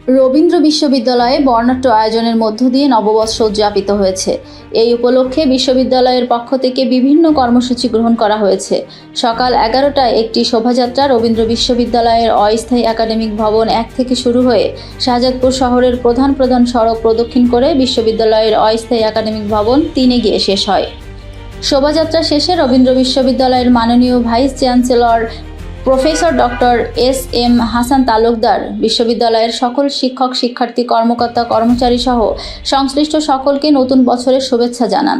রবীন্দ্র বিশ্ববিদ্যালয়ে বর্ণাঢ্য আয়োজনের মধ্য দিয়ে নববর্ষ উদযাপিত হয়েছে। এই উপলক্ষে বিশ্ববিদ্যালয়ের পক্ষ থেকে বিভিন্ন কর্মসূচি গ্রহণ করা হয়েছে। সকাল 11টায় একটি শোভাযাত্রা রবীন্দ্র বিশ্ববিদ্যালয়ের অস্থায়ী একাডেমিক ভবন 1 থেকে শুরু হয়ে শাহজাদপুর শহরের প্রধান সড়ক প্রদক্ষিণ করে বিশ্ববিদ্যালয়ের অস্থায়ী একাডেমিক ভবন 3-এ গিয়ে শেষ হয়। শোভাযাত্রা শেষে রবীন্দ্র বিশ্ববিদ্যালয়ের মাননীয় vice chancellor professor doctor SM. Hasan Talukdar বিশ্ববিদ্যালয়ের সকল শিক্ষক, শিক্ষার্থী, কর্মকর্তা, কর্মচারী সহ সংশ্লিষ্ট সকলকে নতুন বছরের শুভেচ্ছা জানান।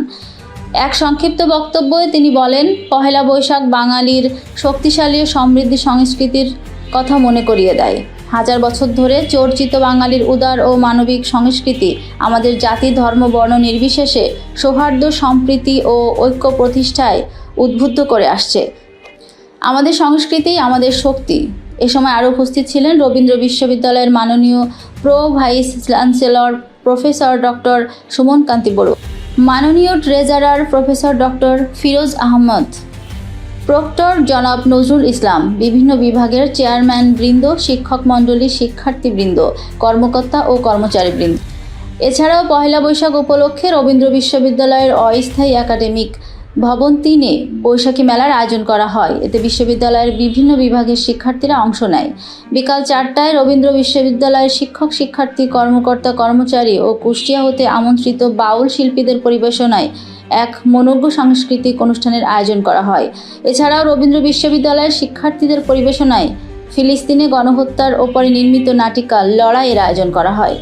এক সংক্ষিপ্ত বক্তব্যে তিনি বলেন, পহেলা বৈশাখ বাঙালির শক্তিশালী ও সমৃদ্ধ সংস্কৃতির কথা মনে করিয়ে দেয়। হাজার বছর ধরে চর্চিত বাঙালির উদার ও মানবিক সংস্কৃতি আমাদের জাতি, ধর্ম, বর্ণ নির্বিশেষে সৌহার্দ্য, সম্প্রীতি ও ঐক্য প্রতিষ্ঠায় উদ্বুদ্ধ করে আসছে। আমাদের সংস্কৃতি আমাদের শক্তি। এ সময় আরও উপস্থিত ছিলেন রবীন্দ্র বিশ্ববিদ্যালয়ের মাননীয় vice chancellor professor doctor Suman Kanti Barua, মাননীয় treasurer professor doctor Firoz Ahmad, proctor জনাব নজরুল ইসলাম, বিভিন্ন বিভাগের চেয়ারম্যান বৃন্দ, শিক্ষক মণ্ডলী, শিক্ষার্থীবৃন্দ, কর্মকর্তা ও কর্মচারীবৃন্দ। এছাড়াও পহেলা বৈশাখ উপলক্ষে রবীন্দ্র বিশ্ববিদ্যালয়ের অস্থায়ী একাডেমিক ভবন 3-এ বৈশাখী মেলার আয়োজন করা হয়। এতে বিশ্ববিদ্যালয়ের বিভিন্ন বিভাগের শিক্ষার্থীরা অংশ নেয়। বিকাল 4টায় রবীন্দ্র বিশ্ববিদ্যালয়ের শিক্ষক, শিক্ষার্থী, কর্মকর্তা, কর্মচারী ও কুষ্টিয়া হতে আমন্ত্রিত বাউল শিল্পীদের পরিবেশনায় এক মনোজ্ঞ সাংস্কৃতিক অনুষ্ঠানের আয়োজন করা হয়। এছাড়াও রবীন্দ্র বিশ্ববিদ্যালয়ের শিক্ষার্থীদের পরিবেশনায় ফিলিস্তিনে গণহত্যার ওপরে নির্মিত নাটিকা লড়াইয়ের আয়োজন করা হয়।